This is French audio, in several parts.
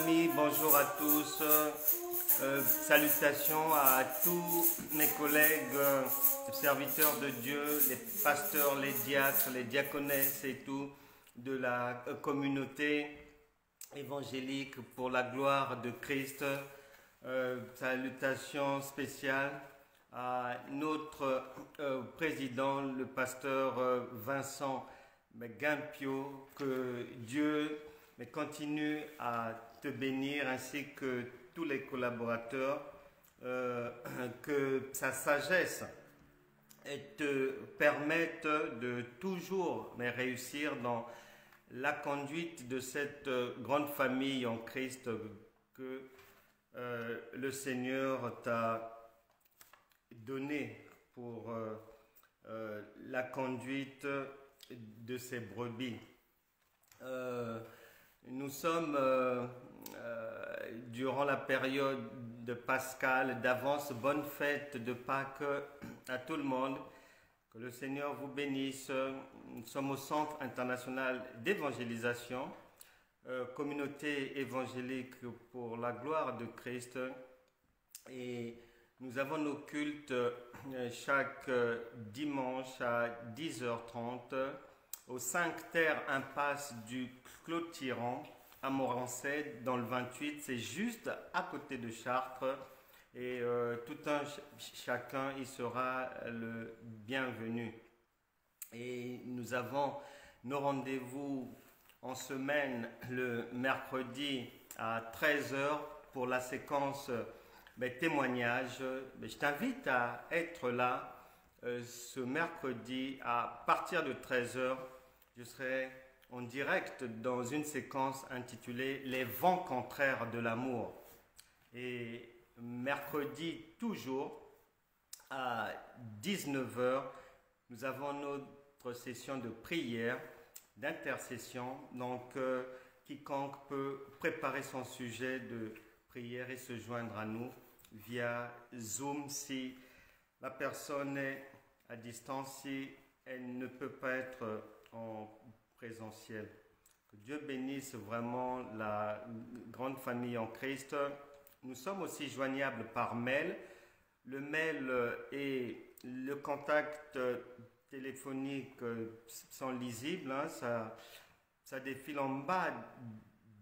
amis, bonjour à tous. Salutations à tous mes collègues, serviteurs de Dieu, les pasteurs, les diacres, les diaconesses et tout de la communauté évangélique pour la gloire de Christ. Salutations spéciales à notre président, le pasteur Vincent Guimpio, que Dieu continue à te bénir ainsi que tous les collaborateurs, que sa sagesse te permette de toujours réussir dans la conduite de cette grande famille en Christ que le Seigneur t'a donné pour la conduite de ses brebis. Nous sommes durant la période de Pascal, d'avance, bonne fête de Pâques à tout le monde. Que le Seigneur vous bénisse. Nous sommes au Centre international d'évangélisation, communauté évangélique pour la gloire de Christ. Et nous avons nos cultes chaque dimanche à 10h30 aux 5 terres impasse du Clos Tyran à Morancet dans le 28. C'est juste à côté de Chartres. Et tout un chacun y sera le bienvenu. Et nous avons nos rendez-vous en semaine le mercredi à 13h pour la séquence témoignages. Je t'invite à être là ce mercredi à partir de 13h. Je serai en direct dans une séquence intitulée « Les vents contraires de l'amour ». Et mercredi, toujours, à 19h, nous avons notre session de prière, d'intercession. Donc, quiconque peut préparer son sujet de prière et se joindre à nous via Zoom si la personne est à distance, si elle ne peut pas être en présentiel. Que Dieu bénisse vraiment la grande famille en Christ. Nous sommes aussi joignables par mail. Le mail et le contact téléphonique sont lisibles. Ça défile en bas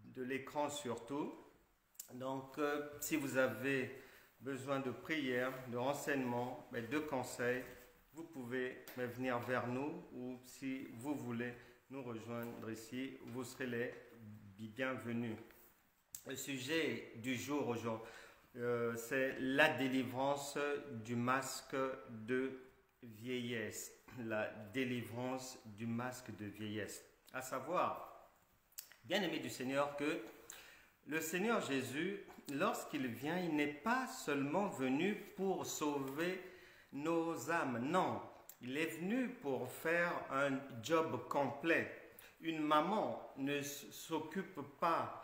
de l'écran surtout. Donc, si vous avez besoin de prière, de renseignements, de conseils, vous pouvez venir vers nous, ou si vous voulez nous rejoindre ici, vous serez les bienvenus. Le sujet du jour aujourd'hui, c'est la délivrance du masque de vieillesse. La délivrance du masque de vieillesse. À savoir, bien-aimés du Seigneur, que le Seigneur Jésus, lorsqu'il vient, il n'est pas seulement venu pour sauver nos âmes. Non, il est venu pour faire un job complet. Une maman ne s'occupe pas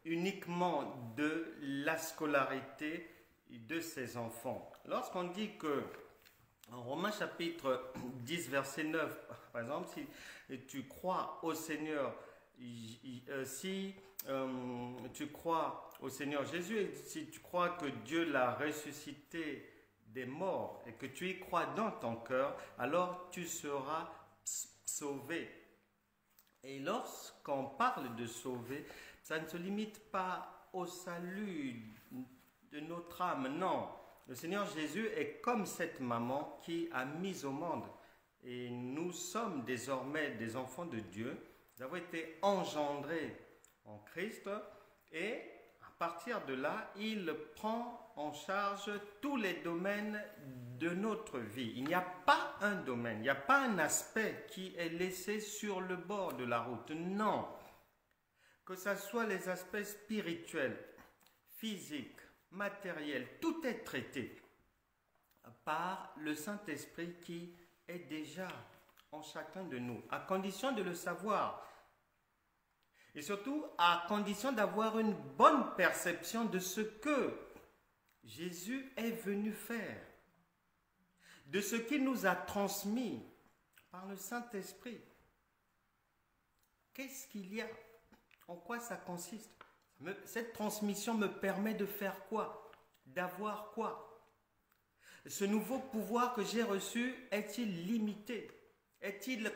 uniquement de la scolarité de ses enfants. Lorsqu'on dit que, en Romains chapitre 10, verset 9, par exemple, si tu crois au Seigneur, si tu crois au Seigneur Jésus et si tu crois que Dieu l'a ressuscité des morts et que tu y crois dans ton cœur, alors tu seras sauvé. Et lorsqu'on parle de sauver, ça ne se limite pas au salut de notre âme, non. Le Seigneur Jésus est comme cette maman qui a mis au monde. Et nous sommes désormais des enfants de Dieu. Nous avons été engendrés en Christ et à partir de là, il prend en charge tous les domaines de notre vie. Il n'y a pas un domaine, il n'y a pas un aspect qui est laissé sur le bord de la route. Non. Que ce soit les aspects spirituels, physiques, matériels, tout est traité par le Saint-Esprit qui est déjà en chacun de nous, à condition de le savoir. Et surtout, à condition d'avoir une bonne perception de ce que Jésus est venu faire, de ce qu'il nous a transmis par le Saint-Esprit. Qu'est-ce qu'il y a? En quoi ça consiste? Cette transmission me permet de faire quoi? D'avoir quoi? Ce nouveau pouvoir que j'ai reçu est-il limité? Est-il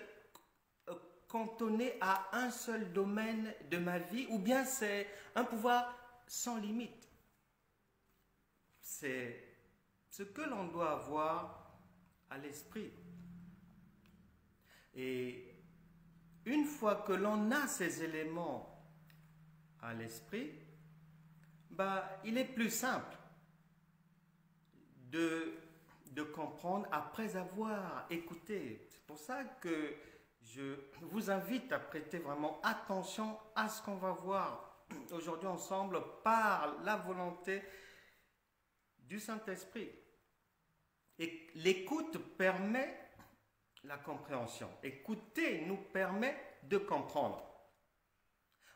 cantonné à un seul domaine de ma vie, ou bien c'est un pouvoir sans limite? C'est ce que l'on doit avoir à l'esprit. Et une fois que l'on a ces éléments à l'esprit, il est plus simple de comprendre après avoir écouté. C'est pour ça que je vous invite à prêter vraiment attention à ce qu'on va voir aujourd'hui ensemble par la volonté du Saint-Esprit. Et l'écoute permet la compréhension. Écouter nous permet de comprendre.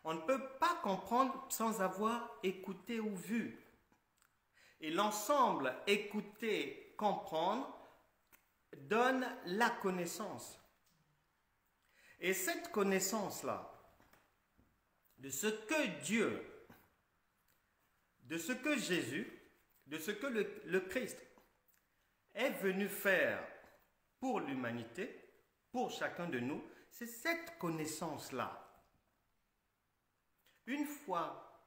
On ne peut pas comprendre sans avoir écouté ou vu. Et l'ensemble écouter, comprendre donne la connaissance. Et cette connaissance-là, de ce que Dieu, de ce que Jésus, de ce que le Christ est venu faire pour l'humanité, pour chacun de nous, c'est cette connaissance-là. Une fois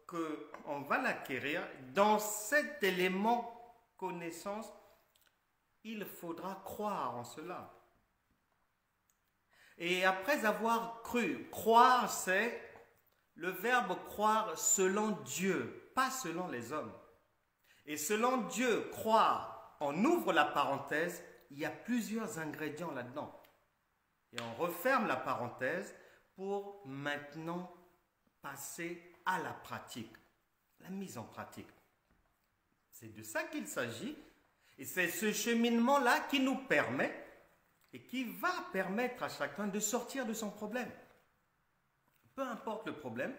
qu'on va l'acquérir, dans cet élément connaissance, il faudra croire en cela. Et après avoir cru, croire, c'est le verbe croire selon Dieu, pas selon les hommes. Et selon Dieu, croire, on ouvre la parenthèse, il y a plusieurs ingrédients là-dedans. Et on referme la parenthèse pour maintenant passer à la pratique, la mise en pratique. C'est de ça qu'il s'agit. Et c'est ce cheminement-là qui nous permet et qui va permettre à chacun de sortir de son problème. Peu importe le problème.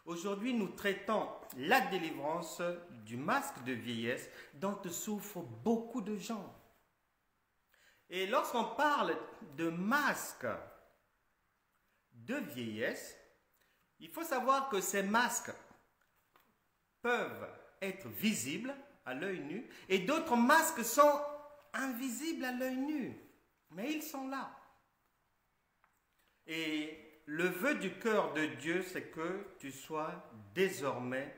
Aujourd'hui, nous traitons la délivrance du masque de vieillesse dont souffrent beaucoup de gens. Et lorsqu'on parle de masque de vieillesse, il faut savoir que ces masques peuvent être visibles à l'œil nu et d'autres masques sont invisibles à l'œil nu, mais ils sont là. Et le vœu du cœur de Dieu, c'est que tu sois désormais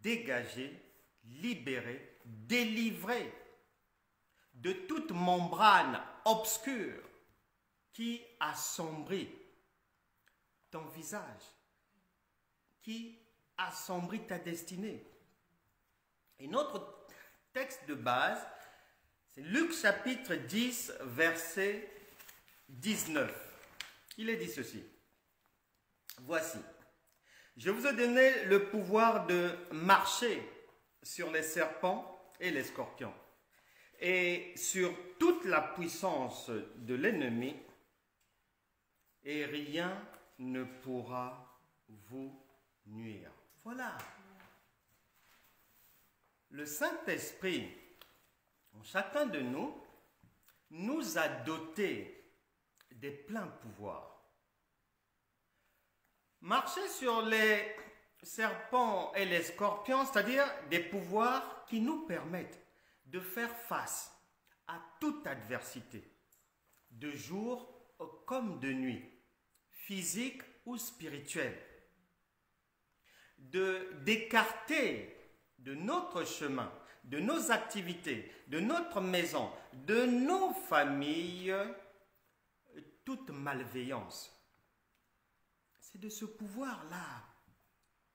dégagé, libéré, délivré de toute membrane obscure qui assombrit ton visage, qui assombrit ta destinée. Et notre texte de base, c'est Luc chapitre 10, verset 19. Il est dit ceci. Voici, je vous ai donné le pouvoir de marcher sur les serpents et les scorpions, et sur toute la puissance de l'ennemi, et rien ne pourra vous nuire. Voilà. Le Saint-Esprit, en chacun de nous, nous a dotés des pleins pouvoirs. Marcher sur les serpents et les scorpions, c'est-à-dire des pouvoirs qui nous permettent de faire face à toute adversité, de jour comme de nuit, physique ou spirituelle, d'écarter de notre chemin, de nos activités, de notre maison, de nos familles, toute malveillance. C'est de ce pouvoir-là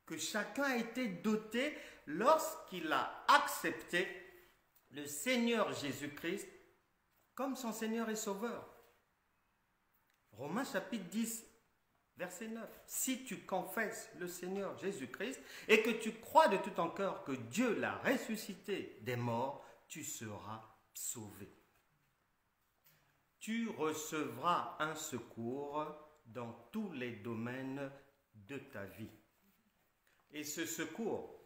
que chacun a été doté lorsqu'il a accepté le Seigneur Jésus-Christ comme son Seigneur et Sauveur. Romains chapitre 10, verset 9. Si tu confesses le Seigneur Jésus-Christ et que tu crois de tout ton cœur que Dieu l'a ressuscité des morts, tu seras sauvé. Tu recevras un secours dans tous les domaines de ta vie. Et ce secours,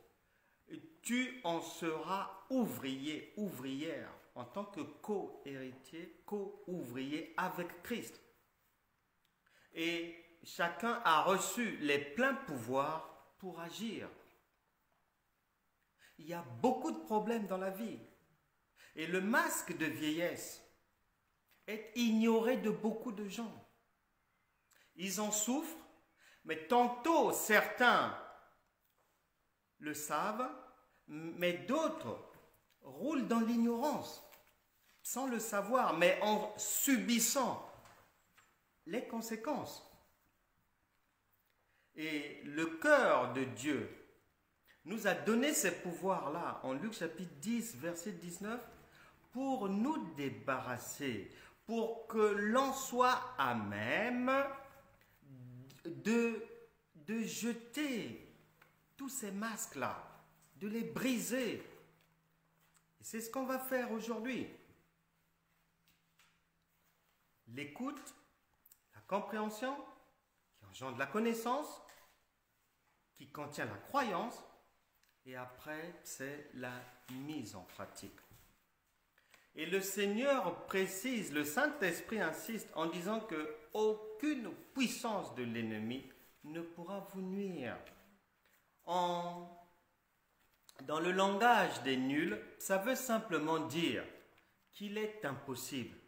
tu en seras ouvrier, ouvrière, en tant que co-héritier, co-ouvrier avec Christ. Et chacun a reçu les pleins pouvoirs pour agir. Il y a beaucoup de problèmes dans la vie. Et le masque de vieillesse est ignoré de beaucoup de gens. Ils en souffrent, mais tantôt certains le savent, mais d'autres roulent dans l'ignorance, sans le savoir, mais en subissant les conséquences. Et le cœur de Dieu nous a donné ces pouvoirs-là, en Luc chapitre 10, verset 19, pour nous débarrasser, pour que l'on soit à même de jeter tous ces masques-là, de les briser. Et c'est ce qu'on va faire aujourd'hui. L'écoute, la compréhension, qui engendre la connaissance, qui contient la croyance, et après, c'est la mise en pratique. Et le Seigneur précise, le Saint-Esprit insiste en disant que aucune puissance de l'ennemi ne pourra vous nuire. Dans le langage des nuls, ça veut simplement dire qu'il est impossible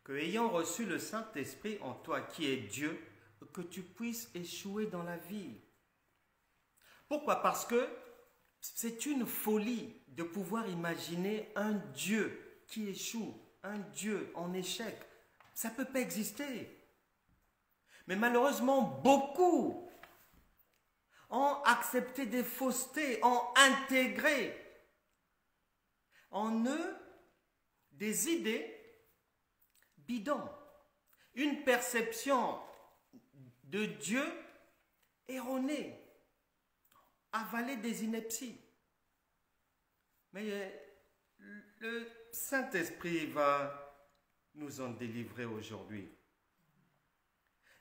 que, ayant reçu le Saint-Esprit en toi qui est Dieu, que tu puisses échouer dans la vie. Pourquoi? Parce que c'est une folie de pouvoir imaginer un Dieu qui échoue, un Dieu en échec. Ça ne peut pas exister. Mais malheureusement, beaucoup ont accepté des faussetés, ont intégré en eux des idées bidons, une perception de Dieu erronée, avaler des inepties. Mais le Saint-Esprit va nous en délivrer aujourd'hui.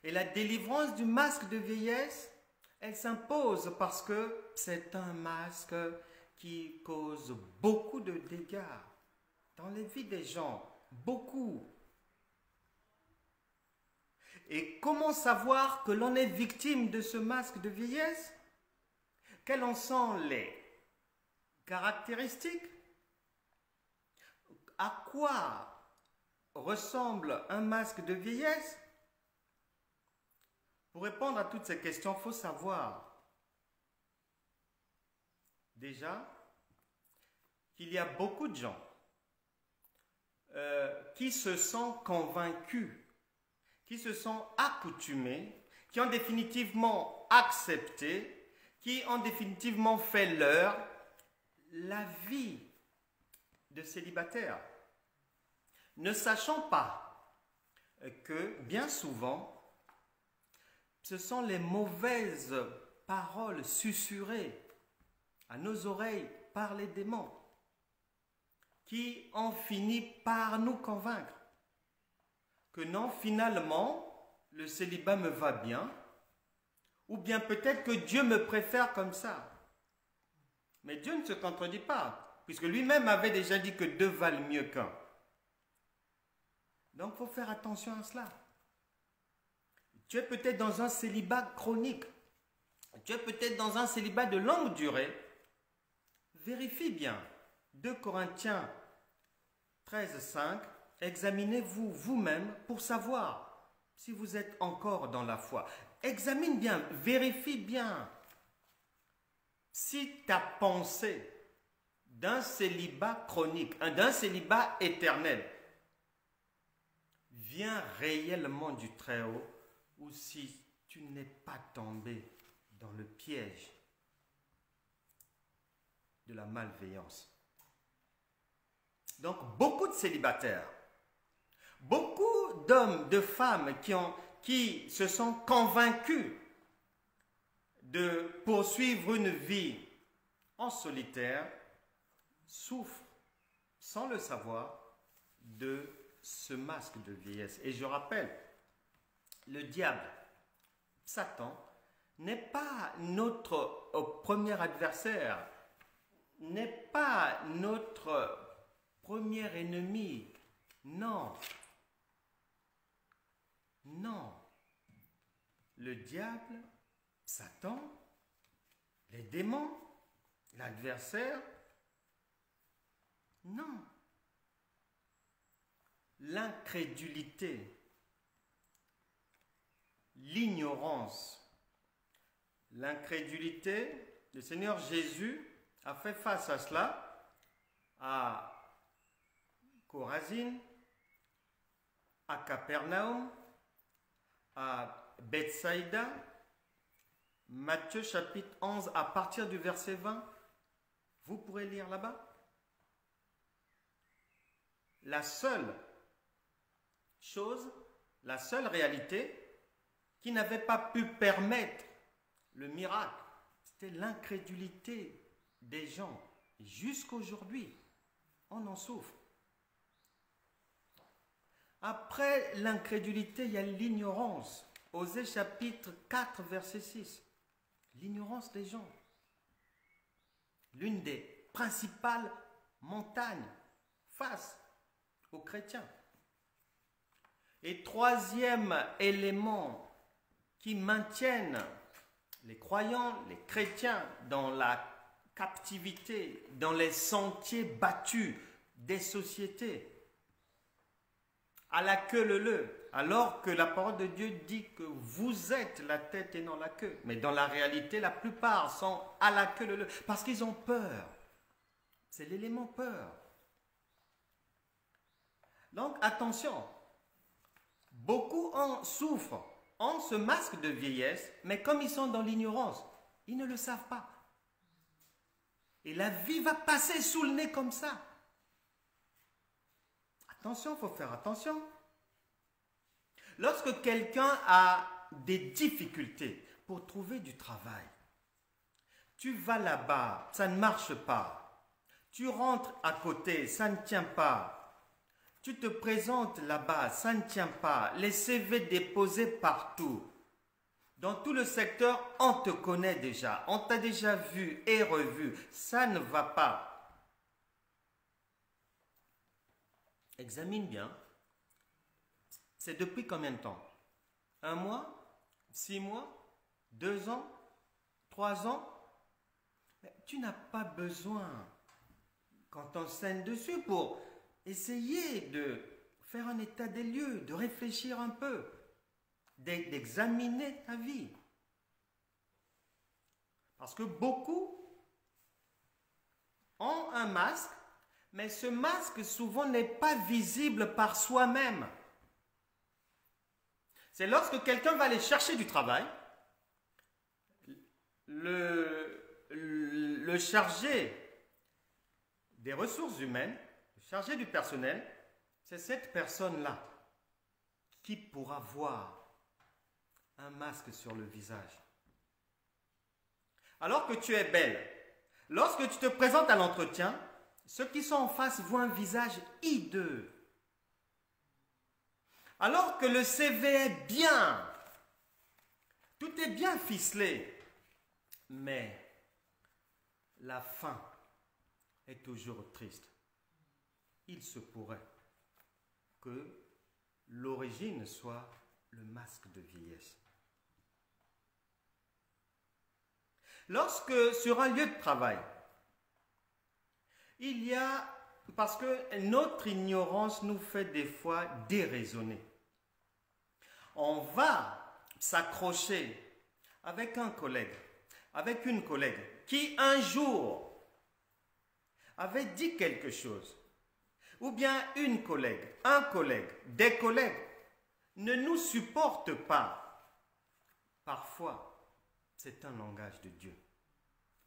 Et la délivrance du masque de vieillesse, elle s'impose parce que c'est un masque qui cause beaucoup de dégâts dans les vies des gens. Beaucoup. Et comment savoir que l'on est victime de ce masque de vieillesse? Quelles en sont les caractéristiques? À quoi ressemble un masque de vieillesse? Pour répondre à toutes ces questions, il faut savoir déjà qu'il y a beaucoup de gens qui se sont convaincus, qui se sont accoutumés, qui ont définitivement accepté, qui ont définitivement fait leur la vie de célibataire, ne sachant pas que bien souvent, ce sont les mauvaises paroles susurrées à nos oreilles par les démons qui ont fini par nous convaincre que non, finalement, le célibat me va bien, ou bien peut-être que Dieu me préfère comme ça. Mais Dieu ne se contredit pas, puisque lui-même avait déjà dit que deux valent mieux qu'un. Donc, il faut faire attention à cela. Tu es peut-être dans un célibat chronique. Tu es peut-être dans un célibat de longue durée. Vérifie bien. 2 Corinthiens 13, 5. Examinez-vous vous-même pour savoir si vous êtes encore dans la foi. Examine bien, vérifie bien. Si ta pensée d'un célibat chronique, d'un célibat éternel, vient réellement du Très-Haut, ou si tu n'es pas tombé dans le piège de la malveillance. Donc, beaucoup de célibataires, beaucoup d'hommes, de femmes qui se sont convaincus de poursuivre une vie en solitaire, souffrent, sans le savoir, de ce masque de vieillesse. Et je rappelle, le diable, Satan, n'est pas notre premier adversaire, n'est pas notre premier ennemi. Non. Non. le diable, Satan, les démons, l'adversaire. Non. L'incrédulité, l'ignorance. L'incrédulité, le Seigneur Jésus a fait face à cela à Chorazine, à Capernaum, à Bethsaïda, Matthieu chapitre 11 à partir du verset 20. Vous pourrez lire là-bas. La seule chose, la seule réalité qui n'avait pas pu permettre le miracle, c'était l'incrédulité des gens. Et jusqu'aujourd'hui, on en souffre. Après l'incrédulité, il y a l'ignorance. Osée chapitre 4, verset 6. L'ignorance des gens. L'une des principales montagnes face aux chrétiens. Et troisième élément qui maintiennent les croyants, les chrétiens dans la captivité, dans les sentiers battus des sociétés, à la queue leu, alors que la parole de Dieu dit que vous êtes la tête et non la queue. Mais dans la réalité, la plupart sont à la queue leu, parce qu'ils ont peur. C'est l'élément peur. Donc attention, beaucoup en souffrent, ont ce masque de vieillesse, mais comme ils sont dans l'ignorance, ils ne le savent pas. Et la vie va passer sous le nez comme ça. Attention, il faut faire attention. Lorsque quelqu'un a des difficultés pour trouver du travail, tu vas là-bas, ça ne marche pas. Tu rentres à côté, ça ne tient pas. Tu te présentes là-bas, ça ne tient pas. Les CV déposés partout. Dans tout le secteur, on te connaît déjà. On t'a déjà vu et revu. Ça ne va pas. Examine bien. C'est depuis combien de temps? 1 mois? 6 mois? 2 ans? 3 ans? Mais tu n'as pas besoin quand on scène dessus pour essayer de faire un état des lieux, de réfléchir un peu, d'examiner ta vie. Parce que beaucoup ont un masque, mais ce masque souvent n'est pas visible par soi-même. C'est lorsque quelqu'un va aller chercher du travail, le chargé des ressources humaines, le chargé du personnel, c'est cette personne-là qui pourra voir un masque sur le visage. Alors que tu es belle, lorsque tu te présentes à l'entretien, ceux qui sont en face voient un visage hideux. Alors que le CV est bien, tout est bien ficelé, mais la fin est toujours triste. Il se pourrait que l'origine soit le masque de vieillesse. Lorsque sur un lieu de travail, il y a, parce que notre ignorance nous fait des fois déraisonner. On va s'accrocher avec un collègue, avec une collègue qui un jour avait dit quelque chose, ou bien une collègue, un collègue, des collègues ne nous supportent pas. Parfois, c'est un langage de Dieu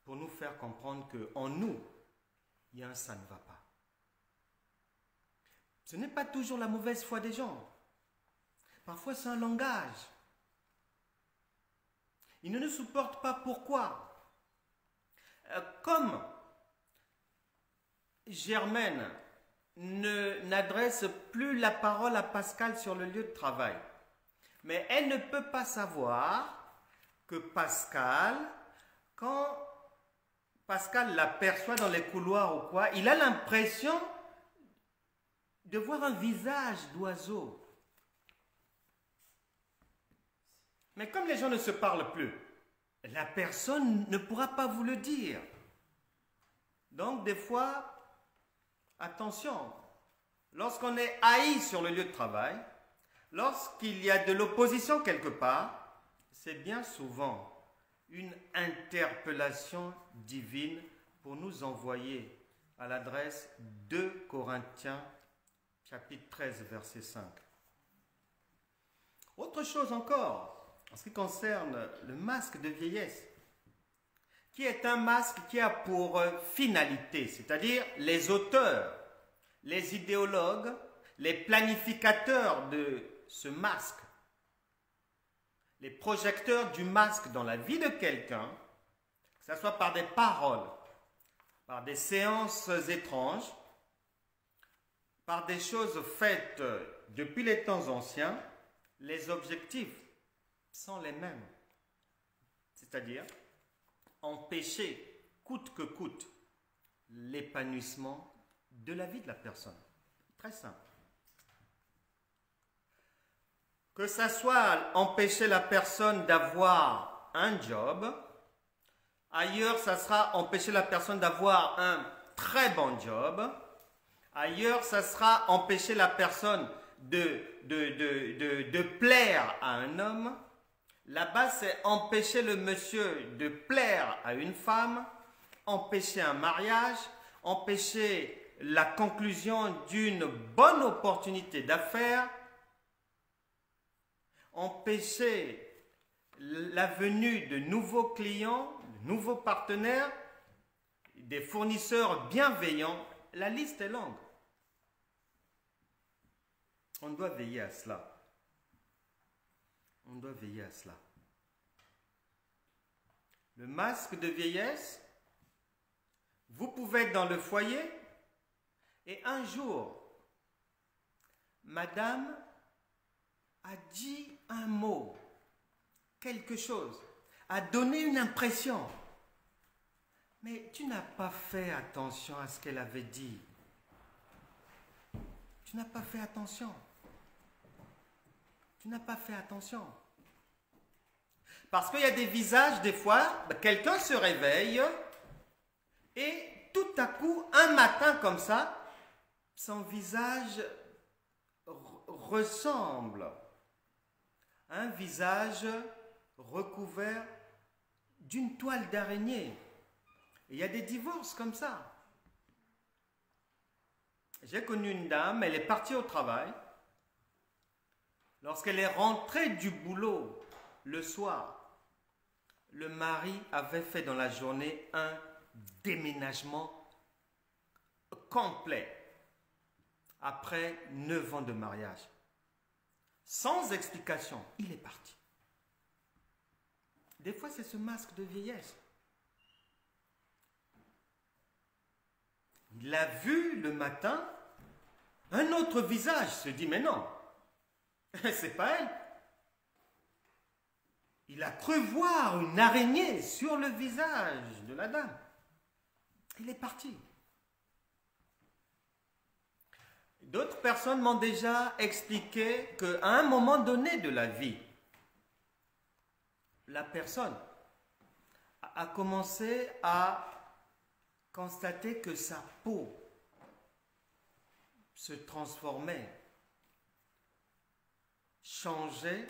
pour nous faire comprendre qu'en nous, il y a un ça ne va pas. Ce n'est pas toujours la mauvaise foi des gens. Parfois, c'est un langage. Ils ne nous supportent pas. Pourquoi? Comme Germaine n'adresse plus la parole à Pascal sur le lieu de travail, mais elle ne peut pas savoir que Pascal, quand Pascal l'aperçoit dans les couloirs ou quoi, il a l'impression de voir un visage d'oiseau. Mais comme les gens ne se parlent plus, la personne ne pourra pas vous le dire. Donc des fois, attention, lorsqu'on est haï sur le lieu de travail, lorsqu'il y a de l'opposition quelque part, c'est bien souvent une interpellation divine pour nous envoyer à l'adresse 2 Corinthiens chapitre 13 verset 5. Autre chose encore, en ce qui concerne le masque de vieillesse, qui est un masque qui a pour finalité, c'est-à-dire les auteurs, les idéologues, les planificateurs de ce masque, les projecteurs du masque dans la vie de quelqu'un, que ce soit par des paroles, par des séances étranges, par des choses faites depuis les temps anciens, les objectifs sont les mêmes. C'est-à-dire empêcher, coûte que coûte, l'épanouissement de la vie de la personne. Très simple. Que ça soit empêcher la personne d'avoir un job, ailleurs ça sera empêcher la personne d'avoir un très bon job, ailleurs ça sera empêcher la personne de plaire à un homme. Là-bas, c'est empêcher le monsieur de plaire à une femme, empêcher un mariage, empêcher la conclusion d'une bonne opportunité d'affaires, empêcher la venue de nouveaux clients, de nouveaux partenaires, des fournisseurs bienveillants. La liste est longue. On doit veiller à cela. On doit veiller à cela. Le masque de vieillesse, vous pouvez être dans le foyer et un jour, madame a dit un mot, quelque chose, a donné une impression. Mais tu n'as pas fait attention à ce qu'elle avait dit. Tu n'as pas fait attention. Tu n'as pas fait attention. Parce qu'il y a des visages, des fois, quelqu'un se réveille et tout à coup, un matin comme ça, son visage ressemble à un visage recouvert d'une toile d'araignée. Il y a des divorces comme ça. J'ai connu une dame, elle est partie au travail. Lorsqu'elle est rentrée du boulot le soir, le mari avait fait dans la journée un déménagement complet après 9 ans de mariage. Sans explication, il est parti. Des fois, c'est ce masque de vieillesse. Il a vu le matin un autre visage, se dit mais non, c'est pas elle. Il a cru voir une araignée sur le visage de la dame. Il est parti. D'autres personnes m'ont déjà expliqué qu'à un moment donné de la vie, la personne a commencé à constater que sa peau se transformait, changeait,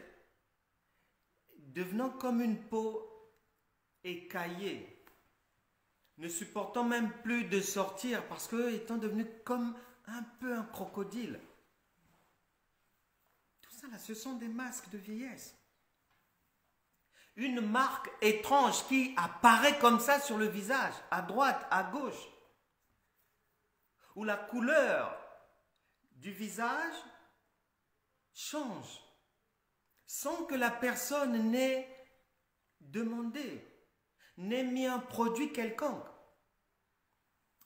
devenant comme une peau écaillée, ne supportant même plus de sortir parce que étant devenu comme un peu un crocodile. Tout ça là, ce sont des masques de vieillesse. Une marque étrange qui apparaît comme ça sur le visage, à droite, à gauche, où la couleur du visage change, sans que la personne n'ait demandé, n'ait mis un produit quelconque.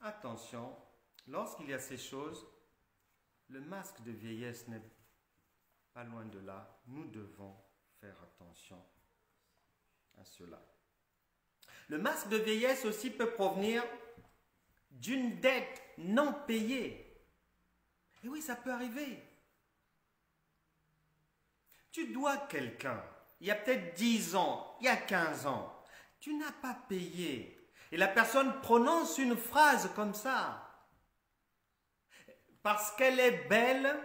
Attention, lorsqu'il y a ces choses, le masque de vieillesse n'est pas loin de là. Nous devons faire attention à cela. Le masque de vieillesse aussi peut provenir d'une dette non payée. Et oui, ça peut arriver. Tu dois quelqu'un il y a peut-être 10 ans, il y a 15 ans, tu n'as pas payé. Et la personne prononce une phrase comme ça. Parce qu'elle est belle,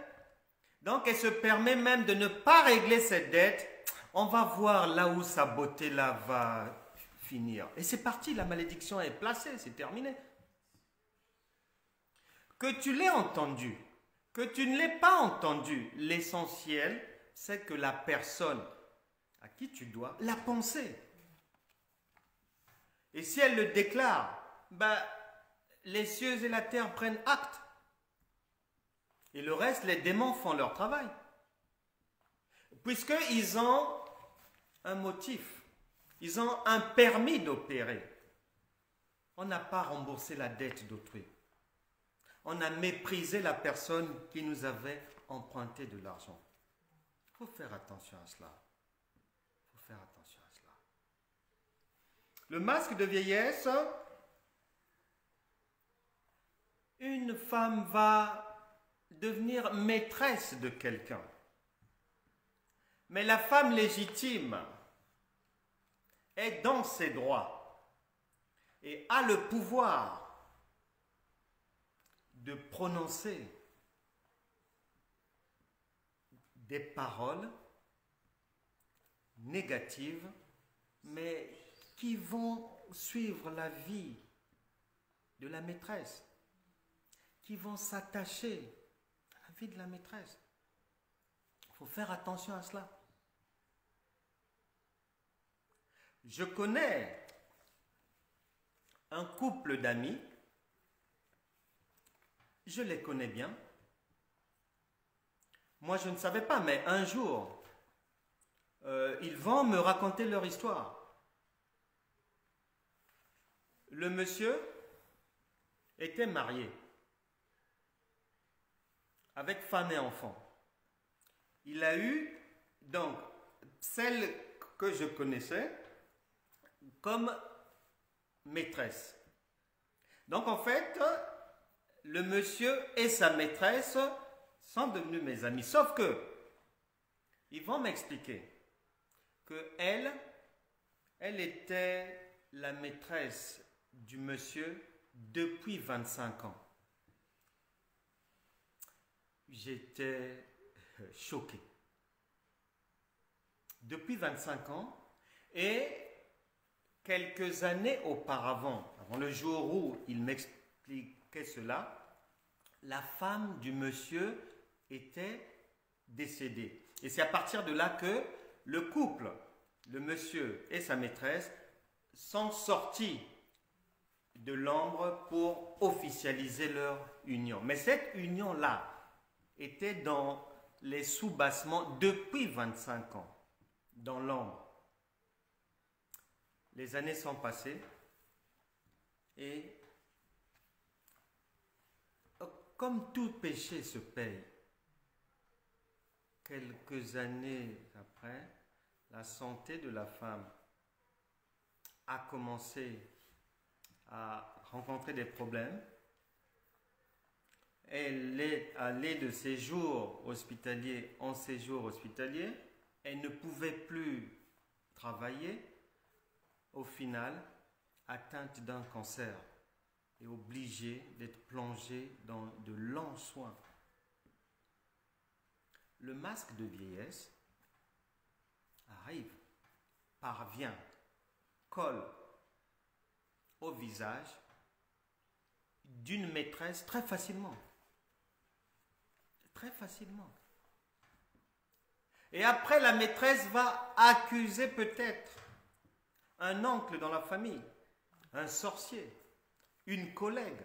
donc elle se permet même de ne pas régler cette dette. On va voir là où sa beauté là va finir. Et c'est parti, la malédiction est placée, c'est terminé. Que tu l'aies entendu, que tu ne l'aies pas entendu, l'essentiel, c'est que la personne à qui tu dois l'a pensé. Et si elle le déclare, ben, les cieux et la terre prennent acte. Et le reste, les démons font leur travail. Puisqu'ils ont un motif, ils ont un permis d'opérer. On n'a pas remboursé la dette d'autrui. On a méprisé la personne qui nous avait emprunté de l'argent. Il faut faire attention à cela. Il faut faire attention à cela. Le masque de vieillesse, une femme va devenir maîtresse de quelqu'un. Mais la femme légitime est dans ses droits et a le pouvoir de prononcer des paroles négatives, mais qui vont suivre la vie de la maîtresse, qui vont s'attacher à la vie de la maîtresse. Il faut faire attention à cela. Je connais un couple d'amis, je les connais bien. Moi, je ne savais pas, mais un jour, ils vont me raconter leur histoire. Le monsieur était marié, avec femme et enfant. Il a eu, donc, celle que je connaissais comme maîtresse. Donc, en fait, le monsieur et sa maîtresse sont devenus mes amis. Sauf que, ils vont m'expliquer que elle était la maîtresse du monsieur depuis 25 ans. J'étais choqué. Depuis 25 ans, et quelques années auparavant, avant le jour où il m'expliquait cela, la femme du monsieur était décédée. Et c'est à partir de là que le couple, le monsieur et sa maîtresse, sont sortis de l'ombre pour officialiser leur union. Mais cette union-là était dans les sous-bassements depuis 25 ans, dans l'ombre. Les années sont passées et comme tout péché se paye, quelques années après, la santé de la femme a commencé à rencontrer des problèmes. Elle est allée de séjour hospitalier en séjour hospitalier. Elle ne pouvait plus travailler. Au final, atteinte d'un cancer et obligée d'être plongée dans de longs soins. Le masque de vieillesse arrive, parvient, colle au visage d'une maîtresse très facilement. Très facilement. Et après, la maîtresse va accuser peut-être un oncle dans la famille, un sorcier, une collègue,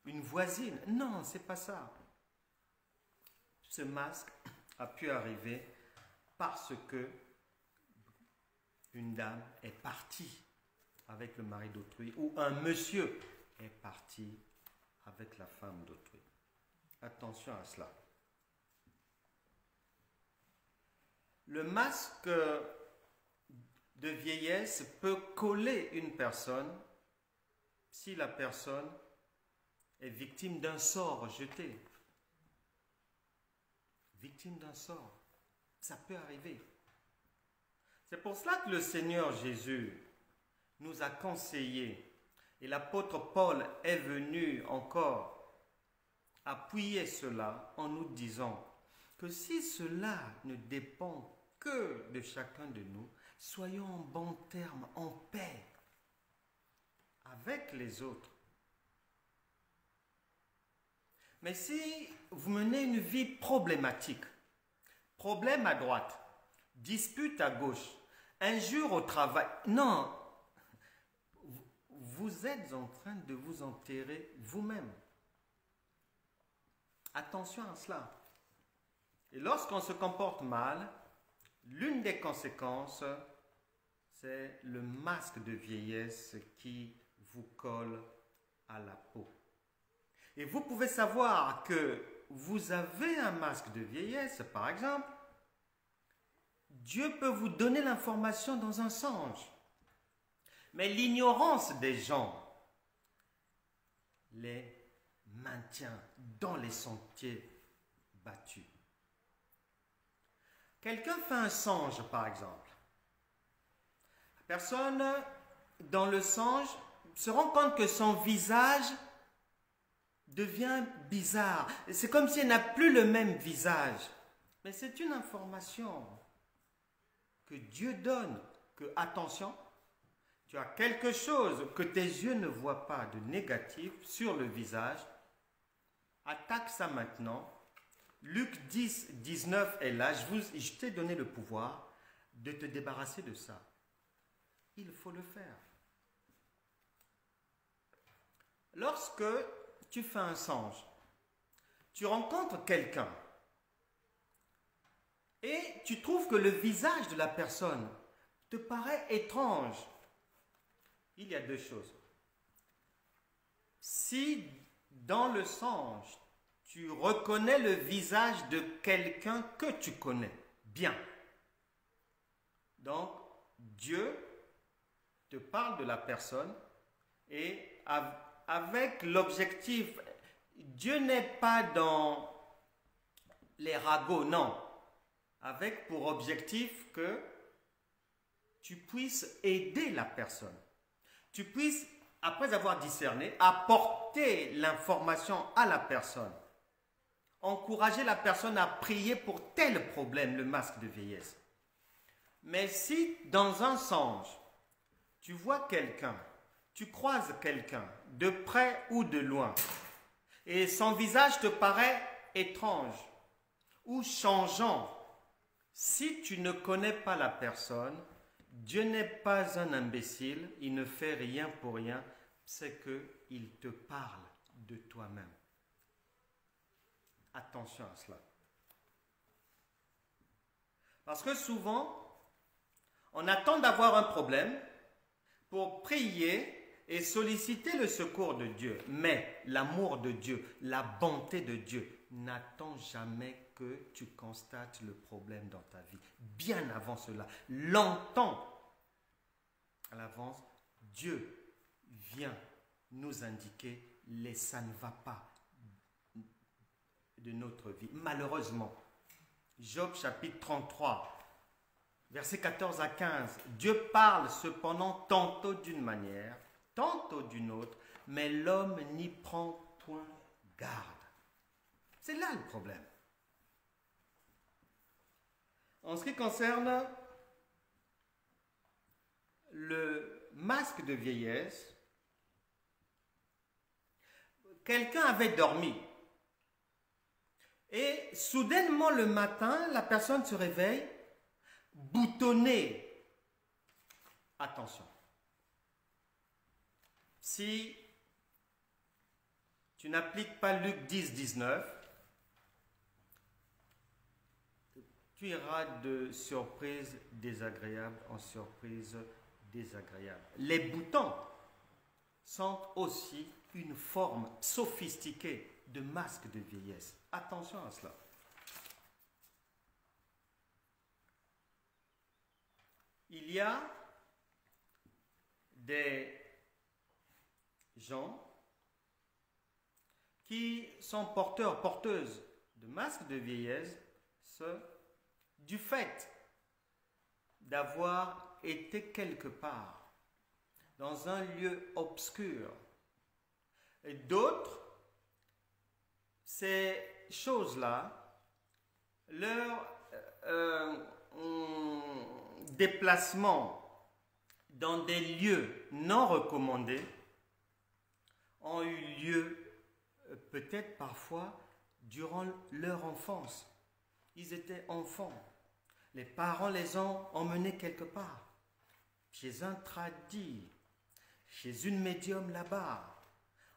une voisine. Non, c'est pas ça. Ce masque a pu arriver parce que une dame est partie avec le mari d'autrui ou un monsieur est parti avec la femme d'autrui. Attention à cela. Le masque de vieillesse peut coller une personne si la personne est victime d'un sort jeté. Victime d'un sort. Ça peut arriver. C'est pour cela que le Seigneur Jésus nous a conseillé, et l'apôtre Paul est venu encore appuyer cela en nous disant que si cela ne dépend que de chacun de nous, soyons en bon terme, en paix avec les autres. Mais si vous menez une vie problématique, problème à droite, dispute à gauche, injure au travail, non, vous êtes en train de vous enterrer vous-même. Attention à cela. Et lorsqu'on se comporte mal, l'une des conséquences, c'est le masque de vieillesse qui vous colle à la peau. Et vous pouvez savoir que vous avez un masque de vieillesse, par exemple. Dieu peut vous donner l'information dans un songe. Mais l'ignorance des gens les maintient dans les sentiers battus. Quelqu'un fait un songe, par exemple. La personne, dans le songe, se rend compte que son visage devient bizarre. C'est comme si elle n'a plus le même visage. Mais c'est une information que Dieu donne, que, attention, tu as quelque chose que tes yeux ne voient pas de négatif sur le visage. Attaque ça maintenant. Luc 10, 19 est là. Je t'ai donné le pouvoir de te débarrasser de ça. Il faut le faire. Lorsque tu fais un songe, tu rencontres quelqu'un et tu trouves que le visage de la personne te paraît étrange. Il y a deux choses. Si dans le songe, tu reconnais le visage de quelqu'un que tu connais bien, donc Dieu te parle de la personne et avec l'objectif, Dieu n'est pas dans les ragots, non, avec pour objectif que tu puisses aider la personne. Tu puisses, après avoir discerné, apporter l'information à la personne. Encourager la personne à prier pour tel problème, le masque de vieillesse. Mais si dans un songe, tu vois quelqu'un, tu croises quelqu'un, de près ou de loin, et son visage te paraît étrange ou changeant, si tu ne connais pas la personne, Dieu n'est pas un imbécile, il ne fait rien pour rien, c'est qu'il te parle de toi-même. Attention à cela. Parce que souvent, on attend d'avoir un problème pour prier et solliciter le secours de Dieu. Mais l'amour de Dieu, la bonté de Dieu n'attend jamais que tu constates le problème dans ta vie. Bien avant cela, longtemps à l'avance, Dieu vient nous indiquer les ça ne va pas de notre vie. Malheureusement, Job chapitre 33, versets 14 à 15, Dieu parle cependant tantôt d'une manière, tantôt d'une autre, mais l'homme n'y prend point garde. C'est là le problème. En ce qui concerne le masque de vieillesse, quelqu'un avait dormi. Et soudainement le matin, la personne se réveille boutonnée. Attention. Si tu n'appliques pas Luc 10, 19, tu iras de surprise désagréable en surprise désagréable. Les boutons sont aussi une forme sophistiquée de masque de vieillesse. Attention à cela. Il y a des gens qui sont porteuses de masques de vieillesse du fait d'avoir été quelque part, dans un lieu obscur. Et d'autres, ces choses-là, leur déplacement dans des lieux non recommandés ont eu lieu peut-être parfois durant leur enfance. Ils étaient enfants. Les parents les ont emmenés quelque part, chez un tradit, chez une médium là-bas.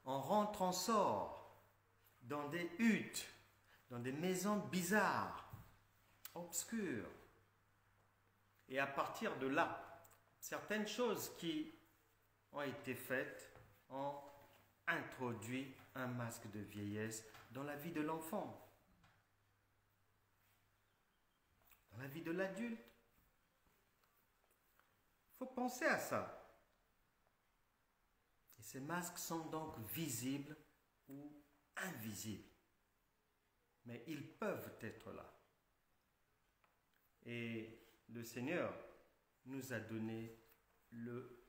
On rentre, on sort, dans des huttes, dans des maisons bizarres, obscures. Et à partir de là, certaines choses qui ont été faites ont introduit un masque de vieillesse dans la vie de l'enfant, dans la vie de l'adulte. Il faut penser à ça. Et ces masques sont donc visibles ou invisibles, mais ils peuvent être là. Et le Seigneur nous a donné le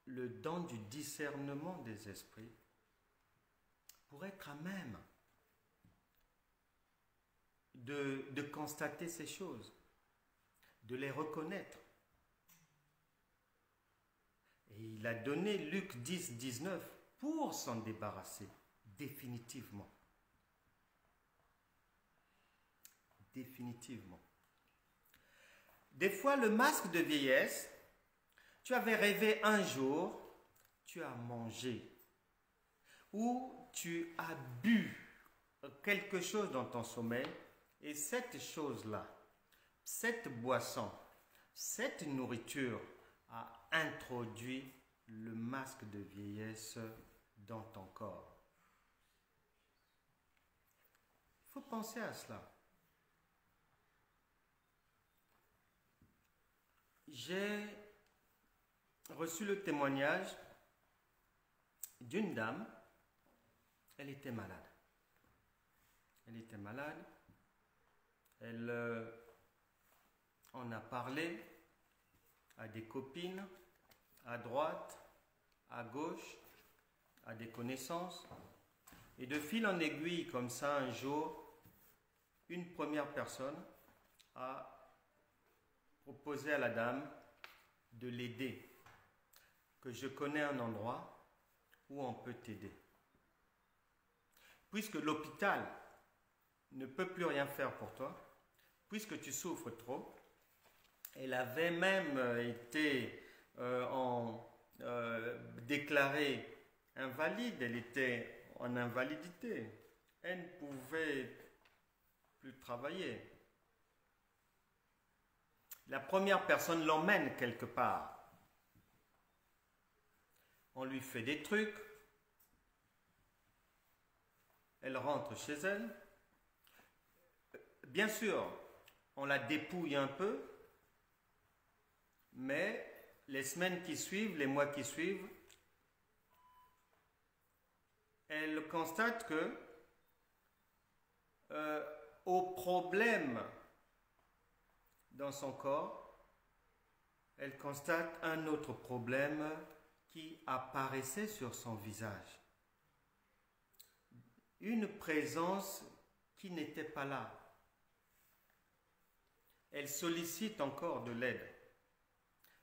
don du discernement des esprits pour être à même de constater ces choses, de les reconnaître. Et il a donné Luc 10, 19 pour s'en débarrasser définitivement. Définitivement. Des fois, le masque de vieillesse, tu avais rêvé un jour, tu as mangé ou tu as bu quelque chose dans ton sommeil et cette chose-là, cette boisson, cette nourriture a introduit le masque de vieillesse dans ton corps. Il faut penser à cela. J'ai reçu le témoignage d'une dame. Elle était malade. Elle était malade. Elle en a parlé à des copines, à droite, à gauche, à des connaissances. Et de fil en aiguille, comme ça, un jour, une première personne a proposé à la dame de l'aider, que je connais un endroit où on peut t'aider. Puisque l'hôpital ne peut plus rien faire pour toi, puisque tu souffres trop, elle avait même été déclarée invalide, elle était en invalidité, elle ne pouvait plus travailler. La première personne l'emmène quelque part. On lui fait des trucs. Elle rentre chez elle. Bien sûr, on la dépouille un peu, mais les semaines qui suivent, les mois qui suivent, elle constate que au problème dans son corps, elle constate un autre problème qui apparaissait sur son visage. Une présence qui n'était pas là. Elle sollicite encore de l'aide.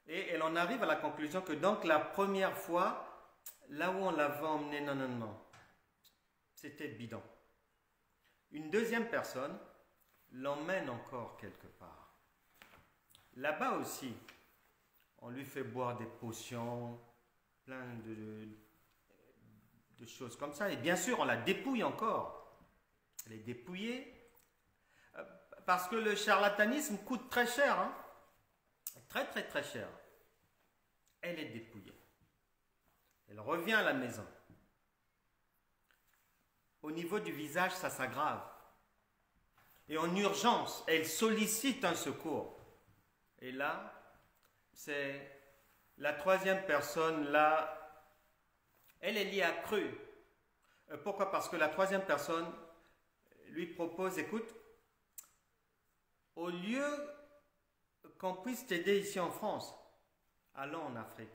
Et elle en arrive à la conclusion que donc la première fois, là où on l'avait emmenée, non, c'était bidon. Une deuxième personne l'emmène encore quelque part. Là-bas aussi, on lui fait boire des potions, plein de choses comme ça. Et bien sûr, on la dépouille encore. Elle est dépouillée parce que le charlatanisme coûte très cher. Hein? Très, très, très cher. Elle est dépouillée. Elle revient à la maison. Au niveau du visage, ça s'aggrave. Et en urgence, elle sollicite un secours. Et là, c'est la troisième personne, là, elle y a cru. Pourquoi? Parce que la troisième personne lui propose, écoute, au lieu qu'on puisse t'aider ici en France, allons en Afrique.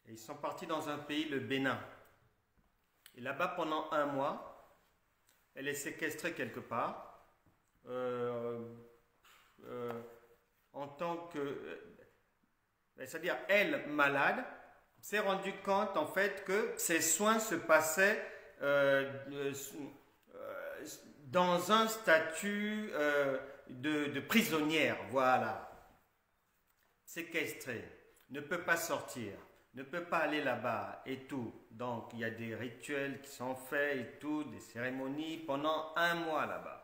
Et ils sont partis dans un pays, le Bénin. Et là-bas, pendant 1 mois, elle est séquestrée quelque part, en tant que... c'est-à-dire, elle, malade, s'est rendue compte, en fait, que ses soins se passaient dans un statut de prisonnière, voilà. Séquestrée, ne peut pas sortir, ne peut pas aller là-bas et tout. Donc, il y a des rituels qui sont faits et tout, des cérémonies pendant 1 mois là-bas.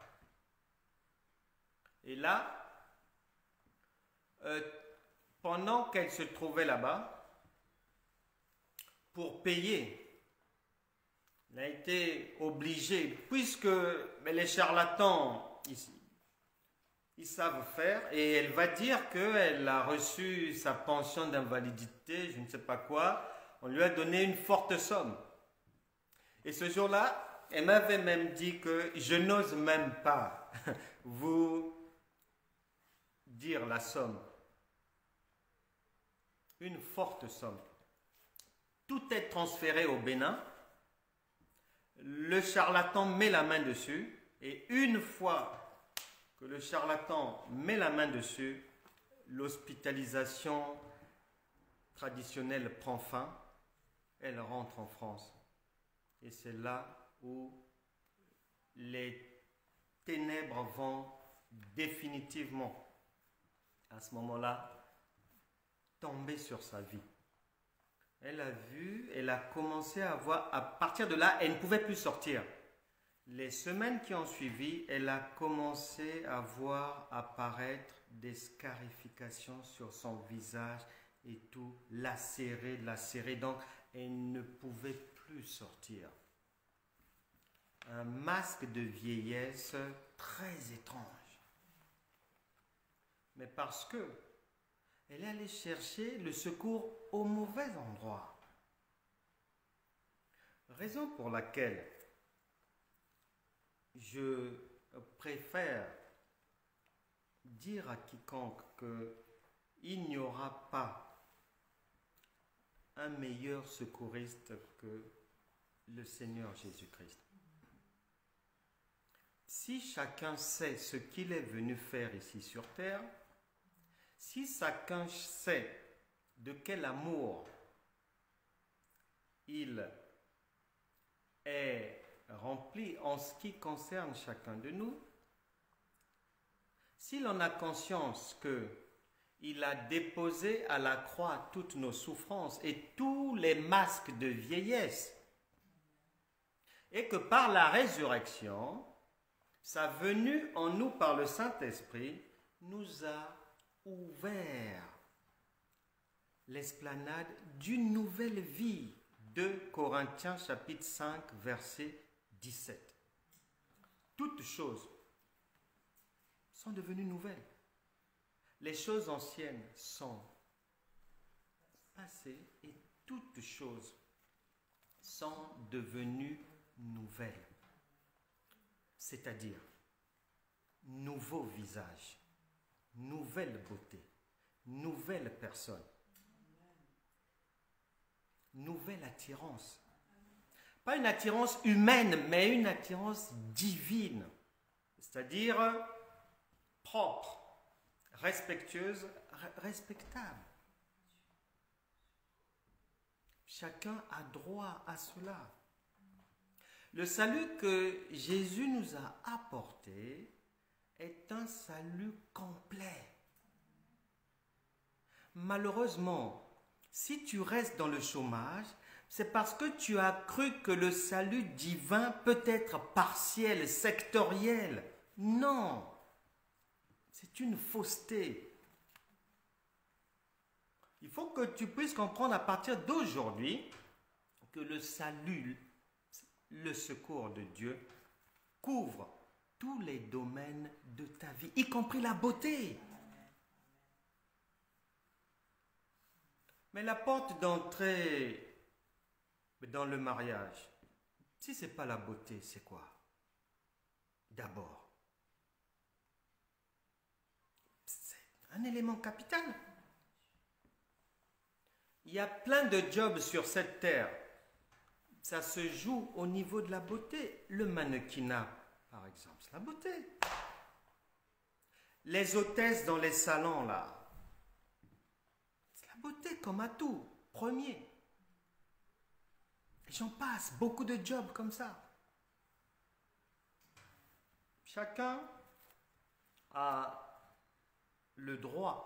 Et là, pendant qu'elle se trouvait là-bas, pour payer, elle a été obligée, puisque les charlatans, ils savent faire, et elle va dire qu'elle a reçu sa pension d'invalidité, je ne sais pas quoi, on lui a donné une forte somme. Et ce jour-là, elle m'avait même dit que je n'ose même pas vous dire la somme. Une forte somme. Tout est transféré au Bénin. Le charlatan met la main dessus. Et une fois que le charlatan met la main dessus, l'hospitalisation traditionnelle prend fin. Elle rentre en France. Et c'est là où les ténèbres vont définitivement, à ce moment-là, tomber sur sa vie. Elle a vu, elle a commencé à voir, à partir de là, elle ne pouvait plus sortir. Les semaines qui ont suivi, elle a commencé à voir apparaître des scarifications sur son visage et tout, lacéré, donc elle ne pouvait plus sortir. Un masque de vieillesse très étrange. Mais parce que elle est allée chercher le secours au mauvais endroit. Raison pour laquelle je préfère dire à quiconque qu'il n'y aura pas un meilleur secouriste que le Seigneur Jésus-Christ. Si chacun sait ce qu'il est venu faire ici sur terre, si chacun sait de quel amour il est rempli en ce qui concerne chacun de nous, si l'on a conscience qu'il a déposé à la croix toutes nos souffrances et tous les masques de vieillesse, et que par la résurrection, sa venue en nous par le Saint-Esprit nous a ouvert l'esplanade d'une nouvelle vie. 2 Corinthiens chapitre 5 verset 17. Toutes choses sont devenues nouvelles. Les choses anciennes sont passées et toutes choses sont devenues nouvelles. C'est-à-dire, nouveau visage, nouvelle beauté, nouvelle personne, nouvelle attirance. Pas une attirance humaine, mais une attirance divine, c'est-à-dire propre, respectueuse, respectable. Chacun a droit à cela. Le salut que Jésus nous a apporté est un salut complet. Malheureusement, si tu restes dans le chômage, c'est parce que tu as cru que le salut divin peut être partiel, sectoriel. Non, c'est une fausseté. Il faut que tu puisses comprendre à partir d'aujourd'hui que le salut, le secours de Dieu, couvre tous les domaines de ta vie, y compris la beauté. Mais la porte d'entrée dans le mariage, si ce n'est pas la beauté, c'est quoi? D'abord, un élément capital. Il y a plein de jobs sur cette terre. Ça se joue au niveau de la beauté. Le mannequinat, par exemple, c'est la beauté. Les hôtesses dans les salons, là, c'est la beauté comme atout, premier. Et j'en passe, beaucoup de jobs comme ça. Chacun a le droit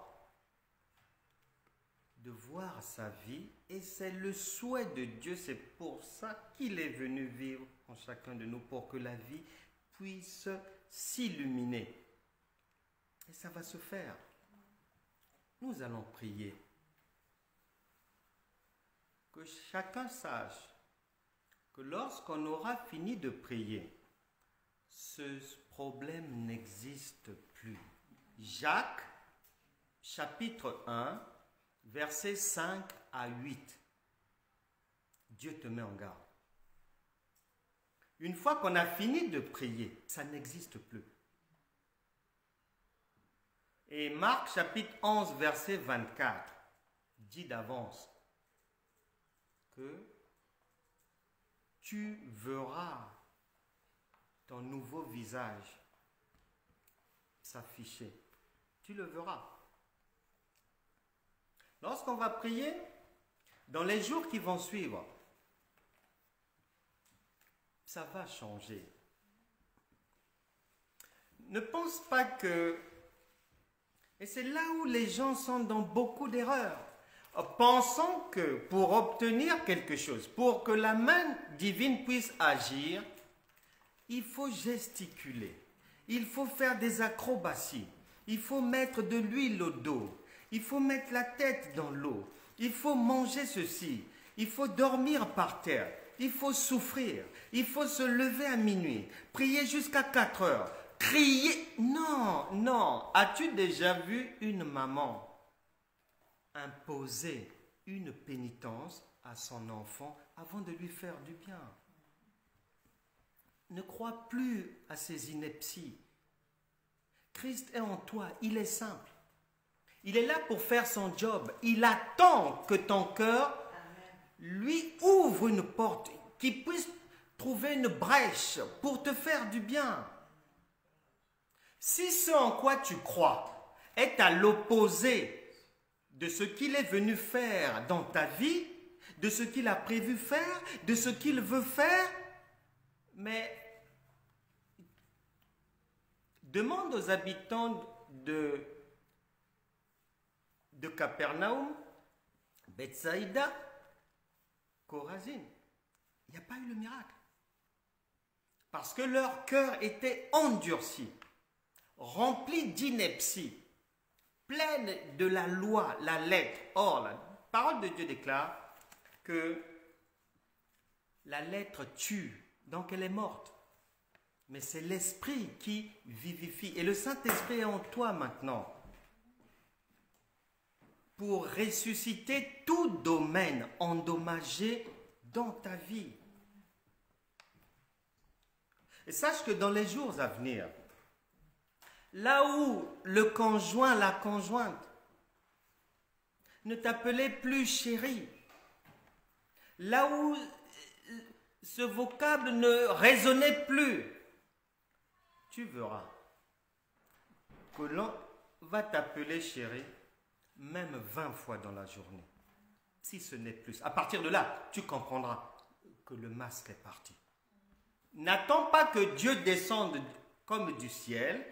de voir sa vie et c'est le souhait de Dieu, c'est pour ça qu'il est venu vivre en chacun de nous, pour que la vie puisse s'illuminer. Et ça va se faire. Nous allons prier. Que chacun sache que lorsqu'on aura fini de prier, ce problème n'existe plus. Jacques, chapitre 1, versets 5 à 8. Dieu te met en garde. Une fois qu'on a fini de prier, ça n'existe plus. Et Marc, chapitre 11, verset 24, dit d'avance que tu verras ton nouveau visage s'afficher. Tu le verras. Lorsqu'on va prier, dans les jours qui vont suivre, ça va changer. Ne pense pas que... Et c'est là où les gens sont dans beaucoup d'erreurs. Pensant que pour obtenir quelque chose, pour que la main divine puisse agir, il faut gesticuler, il faut faire des acrobaties, il faut mettre de l'huile au dos, il faut mettre la tête dans l'eau, il faut manger ceci, il faut dormir par terre, il faut souffrir, il faut se lever à minuit, prier jusqu'à 4 heures, crier. Non, non. As-tu déjà vu une maman imposer une pénitence à son enfant avant de lui faire du bien? Ne crois plus à ces inepties. Christ est en toi, il est simple. Il est là pour faire son job. Il attend que ton cœur lui ouvre une porte, qu'il puisse trouver une brèche pour te faire du bien. Si ce en quoi tu crois est à l'opposé de ce qu'il est venu faire dans ta vie, de ce qu'il a prévu faire, de ce qu'il veut faire, mais demande aux habitants de Capernaum, Bethsaïda, Chorazine. Il n'y a pas eu le miracle. Parce que leur cœur était endurci, rempli d'ineptie, pleine de la loi, la lettre. Or, la parole de Dieu déclare que la lettre tue, donc elle est morte. Mais c'est l'Esprit qui vivifie. Et le Saint-Esprit est en toi maintenant pour ressusciter tout domaine endommagé dans ta vie. Et sache que dans les jours à venir, là où le conjoint, la conjointe, ne t'appelait plus chérie, là où ce vocable ne résonnait plus, tu verras que l'on va t'appeler chérie même 20 fois dans la journée, si ce n'est plus. À partir de là, tu comprendras que le masque est parti. N'attends pas que Dieu descende comme du ciel.